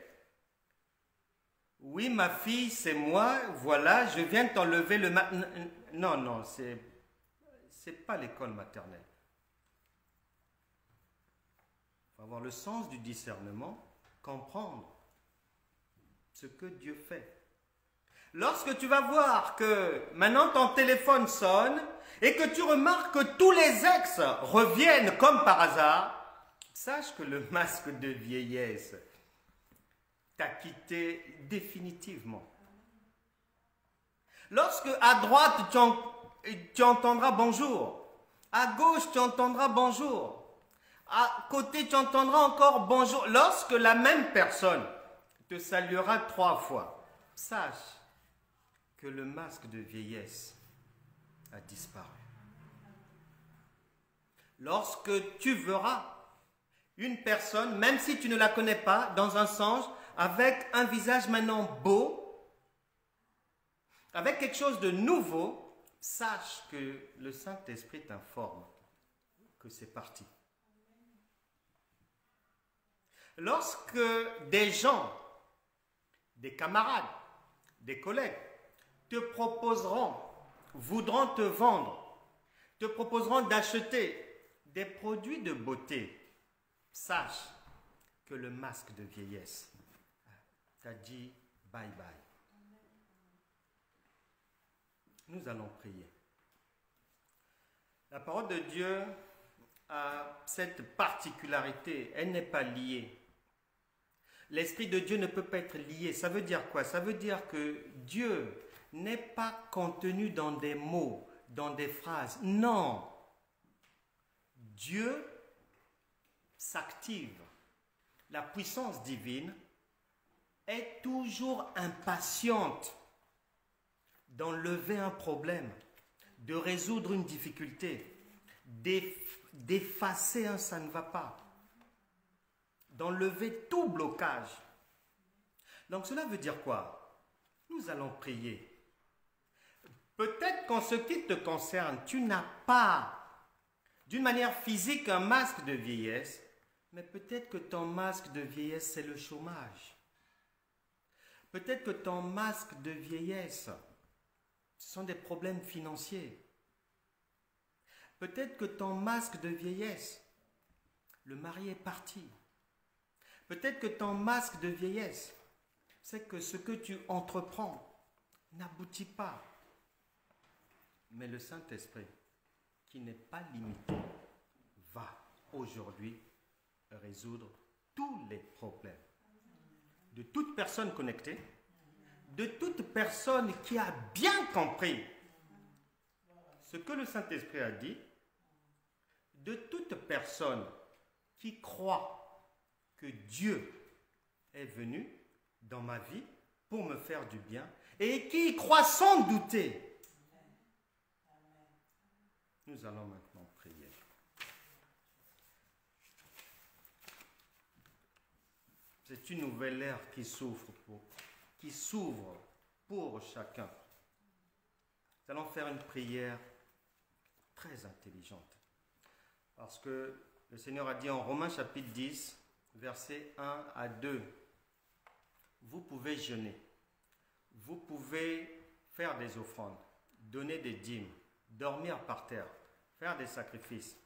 Oui, ma fille, c'est moi, voilà, je viens t'enlever le masque. Non, non, c'est pas l'école maternelle. Il faut avoir le sens du discernement, comprendre ce que Dieu fait. Lorsque tu vas voir que maintenant ton téléphone sonne et que tu remarques que tous les ex reviennent comme par hasard, sache que le masque de vieillesse t'a quitté définitivement. Lorsque à droite tu entendras bonjour, à gauche tu entendras bonjour, à côté tu entendras encore bonjour, lorsque la même personne te saluera 3 fois, sache que le masque de vieillesse a disparu. Lorsque tu verras une personne, même si tu ne la connais pas, dans un songe, avec un visage maintenant beau, avec quelque chose de nouveau, sache que le Saint-Esprit t'informe que c'est parti. Lorsque des gens, des camarades, des collègues te proposeront, voudront te vendre, te proposeront d'acheter des produits de beauté, sache que le masque de vieillesse t'a dit bye bye. Nous allons prier. La parole de Dieu a cette particularité, elle n'est pas liée. L'Esprit de Dieu ne peut pas être lié. Ça veut dire quoi? Ça veut dire que Dieu n'est pas contenu dans des mots, dans des phrases. Non. Dieu s'active. La puissance divine est toujours impatiente d'enlever un problème, de résoudre une difficulté, d'effacer un ça ne va pas, d'enlever tout blocage. Donc cela veut dire quoi? Nous allons prier. Peut-être qu'en ce qui te concerne, tu n'as pas d'une manière physique un masque de vieillesse, mais peut-être que ton masque de vieillesse, c'est le chômage. Peut-être que ton masque de vieillesse, ce sont des problèmes financiers. Peut-être que ton masque de vieillesse, le mari est parti. Peut-être que ton masque de vieillesse, c'est que ce que tu entreprends n'aboutit pas. Mais le Saint-Esprit, qui n'est pas limité, va aujourd'hui résoudre tous les problèmes de toute personne connectée, de toute personne qui a bien compris ce que le Saint-Esprit a dit, de toute personne qui croit que Dieu est venu dans ma vie pour me faire du bien et qui y croit sans douter. Nous allons maintenant prier. C'est une nouvelle ère qui s'ouvre pour chacun. Nous allons faire une prière très intelligente. Parce que le Seigneur a dit en Romains chapitre 10, versets 1 à 2, vous pouvez jeûner, vous pouvez faire des offrandes, donner des dîmes, dormir par terre, faire des sacrifices,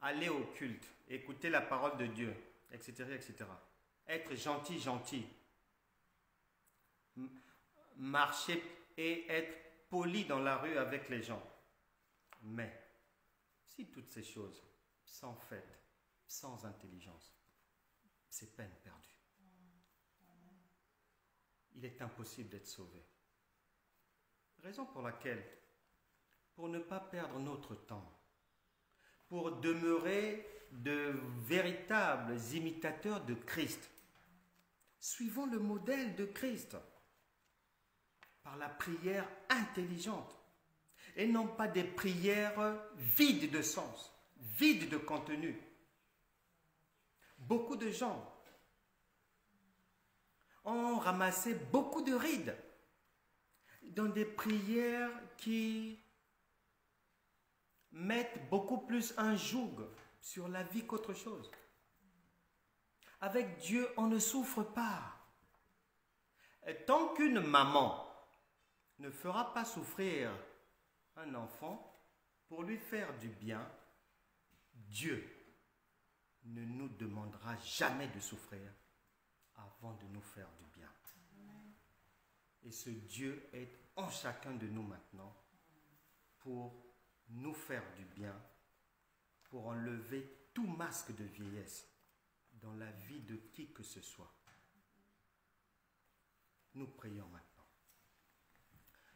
aller au culte, écouter la parole de Dieu, etc., etc. Être gentil, marcher et être poli dans la rue avec les gens. Mais si toutes ces choses sont faites sans intelligence, c'est peine perdue. Il est impossible d'être sauvé. Raison pour laquelle, pour ne pas perdre notre temps, pour demeurer de véritables imitateurs de Christ, suivons le modèle de Christ par la prière intelligente et non pas des prières vides de sens, vides de contenu. Beaucoup de gens ont ramassé beaucoup de rides dans des prières qui mettent beaucoup plus un joug sur la vie qu'autre chose. Avec Dieu, on ne souffre pas. Et tant qu'une maman ne fera pas souffrir un enfant pour lui faire du bien, Dieu ne nous demandera jamais de souffrir avant de nous faire du bien. Et ce Dieu est en chacun de nous maintenant pour nous faire du bien, pour enlever tout masque de vieillesse dans la vie de qui que ce soit. Nous prions maintenant.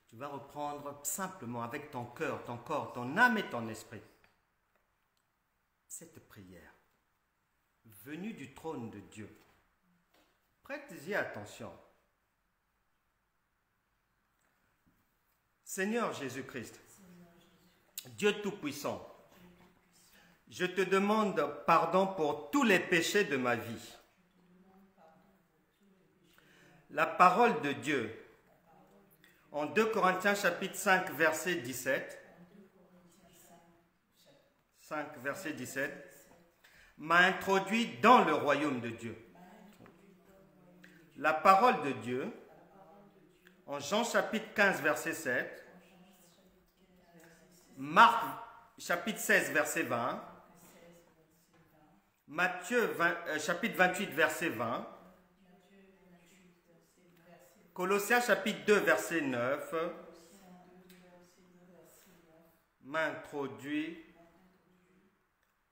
Tu vas reprendre simplement avec ton cœur, ton corps, ton âme et ton esprit cette prière venue du trône de Dieu. Prête-y attention. Seigneur Jésus-Christ, Dieu Tout-Puissant, je te demande pardon pour tous les péchés de ma vie. La parole de Dieu, en 2 Corinthiens chapitre 5, verset 17, 5, verset 17, m'a introduit dans le royaume de Dieu. La parole de Dieu, en Jean chapitre 15, verset 7, Marc chapitre 16, verset 20, Matthieu chapitre 28, verset 20, Colossiens chapitre 2, verset 9, m'introduit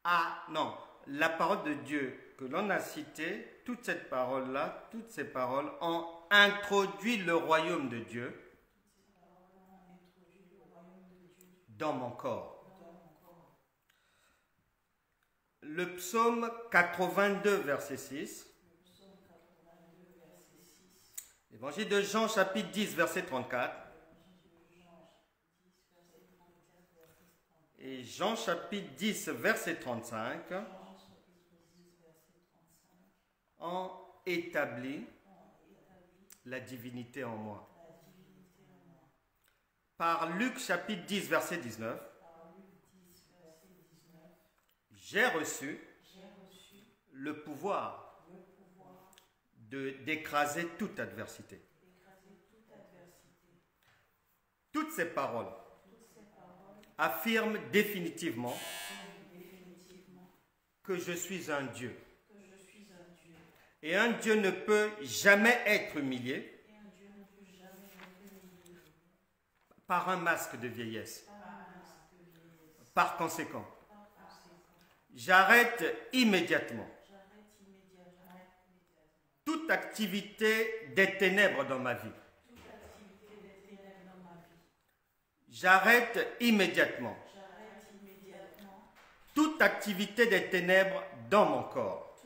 à... Non, la parole de Dieu que l'on a citée, toute cette parole-là, toutes ces paroles ont introduit le royaume de Dieu dans mon corps. Le psaume 82, verset 6. Évangile de Jean, chapitre 10, verset 34. Et Jean, chapitre 10, verset 35. Ont établi la divinité en moi. Par Luc, chapitre 10, verset 19. J'ai reçu le pouvoir d'écraser toute adversité. Toutes ces paroles affirment définitivement que je suis un Dieu. Et un Dieu ne peut jamais être humilié par un masque de vieillesse. Par conséquent, j'arrête immédiatement toute activité des ténèbres dans ma vie. J'arrête immédiatement toute activité des ténèbres dans mon corps.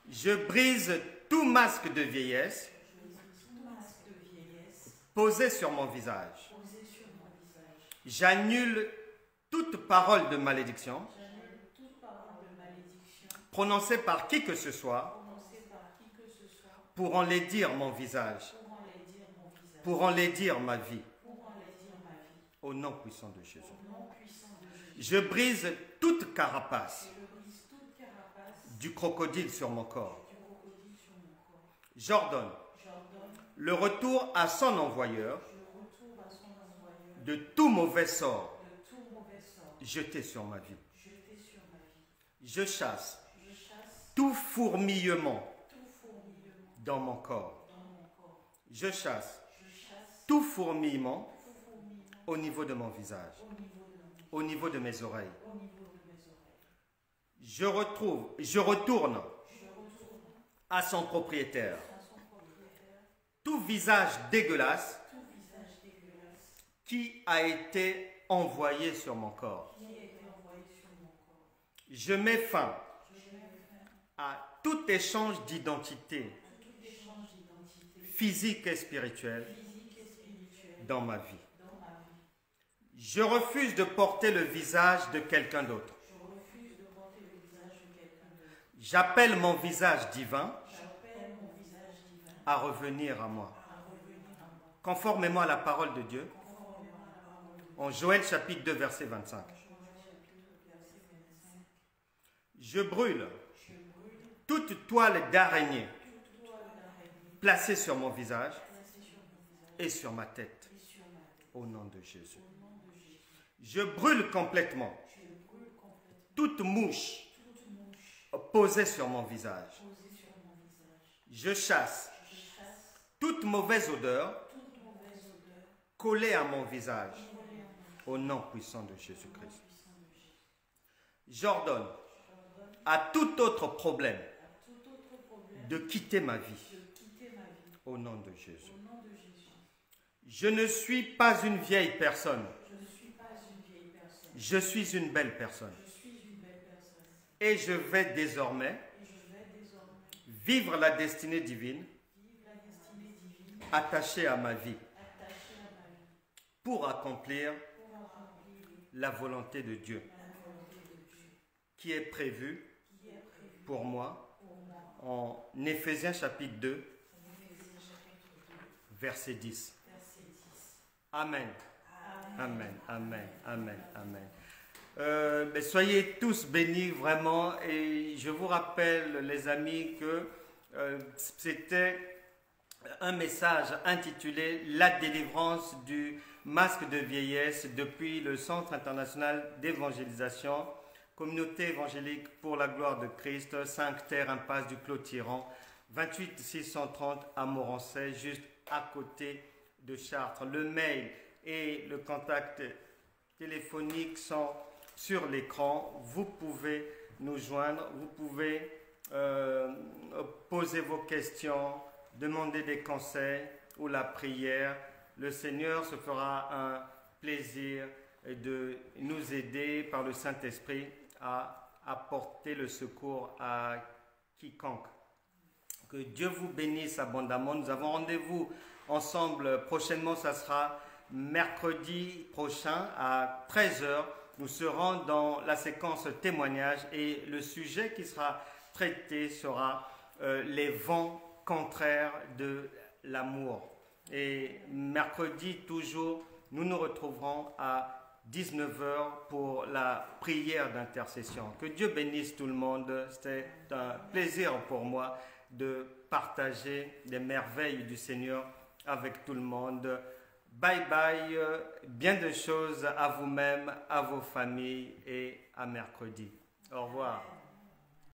Je brise tout masque de vieillesse posé sur mon visage. J'annule toute parole de malédiction prononcée par qui que ce soit pour enlaidir mon visage, pour enlaidir ma vie. Au nom puissant de Jésus. Je brise toute carapace du crocodile sur mon corps. J'ordonne le retour à son envoyeur de tout mauvais sort jeté sur ma vie. Je chasse tout fourmillement dans mon corps. Je chasse tout fourmillement au niveau de mon visage, au niveau de mes oreilles. Je retourne à son propriétaire. Tout visage dégueulasse qui a été envoyé sur mon corps. Je mets fin à tout échange d'identité physique et spirituelle dans ma vie. Je refuse de porter le visage de quelqu'un d'autre. J'appelle mon visage divin à revenir à moi. Conformément à la parole de Dieu, en Joël chapitre 2, verset 25. Je brûle toute toile d'araignée placée sur mon visage et sur ma tête. Au nom de Jésus. Je brûle complètement toute mouche posée sur mon visage. Je chasse toute mauvaise odeur collée à mon visage. Au nom puissant de Jésus-Christ. J'ordonne à tout autre problème de quitter ma vie. Au nom de Jésus. Je ne suis pas une vieille personne. Je suis une belle personne. Et je vais désormais vivre la destinée divine attachés à ma vie pour accomplir la volonté de Dieu qui est prévue pour moi en Éphésiens chapitre 2, verset 10. Amen. Amen, amen, amen, amen. Soyez tous bénis vraiment, et je vous rappelle les amis que c'était un message intitulé La délivrance du masque de vieillesse depuis le Centre international d'évangélisation, communauté évangélique pour la gloire de Christ, 5 Terre, impasse du Clos Tyran, 28 630 à Morancet, juste à côté de Chartres. Le mail et le contact téléphonique sont sur l'écran. Vous pouvez nous joindre, vous pouvez poser vos questions, demander des conseils ou la prière. Le Seigneur se fera un plaisir de nous aider par le Saint-Esprit à apporter le secours à quiconque. Que Dieu vous bénisse abondamment. Nous avons rendez-vous ensemble prochainement, ça sera mercredi prochain à 13 h. Nous serons dans la séquence témoignage et le sujet qui sera traité sera les vents contraires de l'amour. Et mercredi toujours, nous nous retrouverons à 19 h pour la prière d'intercession. Que Dieu bénisse tout le monde. C'était un plaisir pour moi de partager les merveilles du Seigneur avec tout le monde. Bye bye, bien de choses à vous-même, à vos familles et à mercredi. Au revoir.